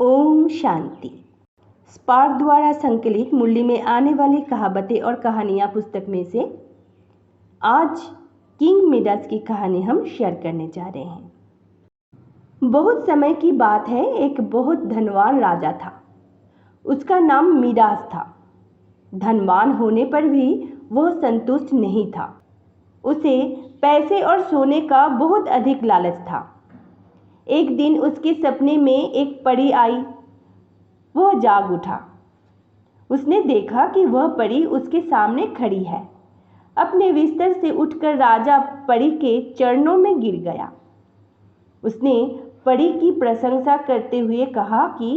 Om Shanti. Spark द्वारा संकलित मुरली में आने वाली कहावतें और कहानियाँ पुस्तक में से आज किंग मिडास की कहानी हम शेयर करने जा रहे हैं। बहुत समय की बात है, एक बहुत धनवान राजा था। उसका नाम मिडास था। धनवान होने पर भी वह संतुष्ट नहीं था। उसे पैसे और सोने का बहुत अधिक लालच था। एक दिन उसके सपने में एक परी आई। वह जाग उठा। उसने देखा कि वह परी उसके सामने खड़ी है। अपने बिस्तर से उठकर राजा परी के चरणों में गिर गया। उसने परी की प्रशंसा करते हुए कहा कि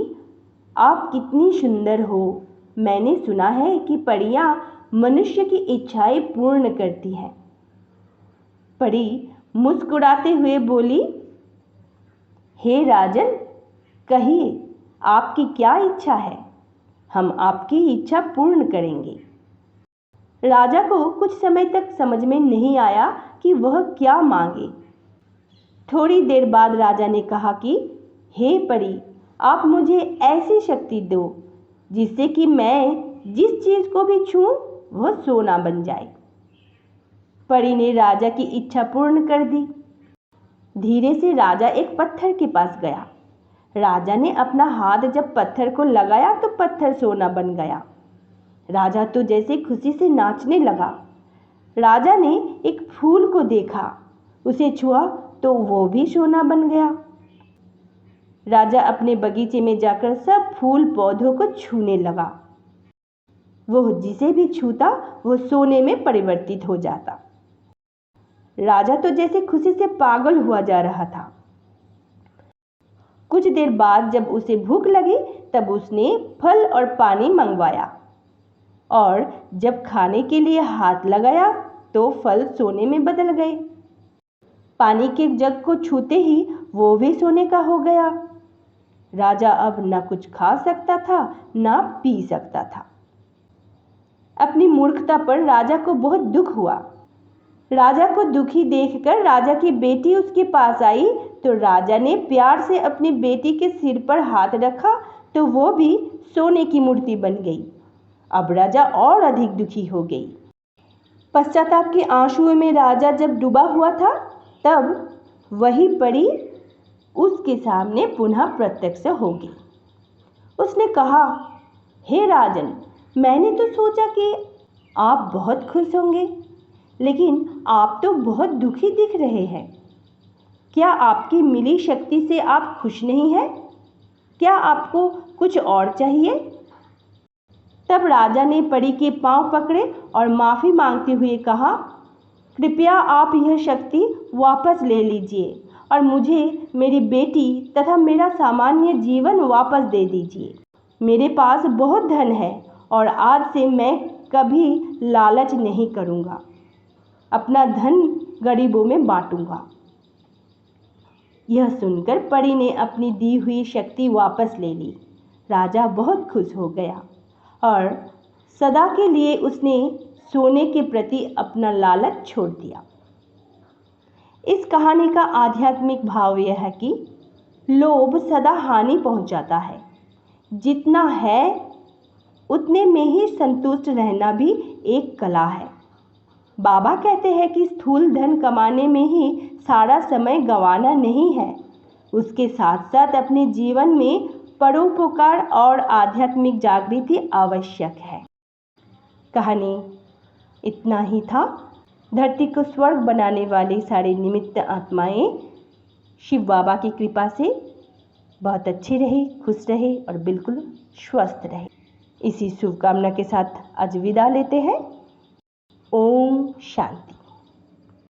आप कितनी सुंदर हो। मैंने सुना है कि परियां मनुष्य की इच्छाएं पूर्ण करती हैं। परी मुस्कुराते हुए बोली, हे राजन, कहिए आपकी क्या इच्छा है, हम आपकी इच्छा पूर्ण करेंगे। राजा को कुछ समय तक समझ में नहीं आया कि वह क्या मांगे। थोड़ी देर बाद राजा ने कहा कि हे परी, आप मुझे ऐसी शक्ति दो जिससे कि मैं जिस चीज को भी छूं वह सोना बन जाए। परी ने राजा की इच्छा पूर्ण कर दी। धीरे से राजा एक पत्थर के पास गया। राजा ने अपना हाथ जब पत्थर को लगाया तो पत्थर सोना बन गया। राजा तो जैसे खुशी से नाचने लगा। राजा ने एक फूल को देखा, उसे छुआ तो वो भी सोना बन गया। राजा अपने बगीचे में जाकर सब फूल पौधों को छूने लगा। वह जिसे भी छूता वह सोने में परिवर्तित हो जाता। राजा तो जैसे खुशी से पागल हुआ जा रहा था। कुछ देर बाद जब उसे भूख लगी तब उसने फल और पानी मंगवाया और जब खाने के लिए हाथ लगाया तो फल सोने में बदल गए। पानी के जग को छूते ही वो भी सोने का हो गया। राजा अब न कुछ खा सकता था न पी सकता था। अपनी मूर्खता पर राजा को बहुत दुख हुआ। राजा को दुखी देखकर राजा की बेटी उसके पास आई तो राजा ने प्यार से अपनी बेटी के सिर पर हाथ रखा तो वो भी सोने की मूर्ति बन गई। अब राजा और अधिक दुखी हो गई। पश्चाताप के आंसुओं में राजा जब डूबा हुआ था तब वही परी उसके सामने पुनः प्रत्यक्ष हो गई। उसने कहा, हे राजन, मैंने तो सोचा कि आप बहुत खुश होंगे, लेकिन आप तो बहुत दुखी दिख रहे हैं। क्या आपकी मिली शक्ति से आप खुश नहीं हैं? क्या आपको कुछ और चाहिए? तब राजा ने परी के पांव पकड़े और माफी मांगते हुए कहा, कृपया आप यह शक्ति वापस ले लीजिए और मुझे मेरी बेटी तथा मेरा सामान्य जीवन वापस दे दीजिए। मेरे पास बहुत धन है और आज से मैं कभी लालच नहीं करूँगा। अपना धन गरीबों में बांटूंगा। यह सुनकर परी ने अपनी दी हुई शक्ति वापस ले ली। राजा बहुत खुश हो गया और सदा के लिए उसने सोने के प्रति अपना लालच छोड़ दिया। इस कहानी का आध्यात्मिक भाव यह है कि लोभ सदा हानि पहुंचाता है। जितना है उतने में ही संतुष्ट रहना भी एक कला है। बाबा कहते हैं कि स्थूल धन कमाने में ही सारा समय गंवाना नहीं है, उसके साथ साथ अपने जीवन में परोपकार और आध्यात्मिक जागृति आवश्यक है। कहानी इतना ही था। धरती को स्वर्ग बनाने वाली सारी निमित्त आत्माएं शिव बाबा की कृपा से बहुत अच्छी रहे, खुश रहे और बिल्कुल स्वस्थ रहे। इसी शुभकामना के साथ आज विदा लेते हैं। ओम शांति।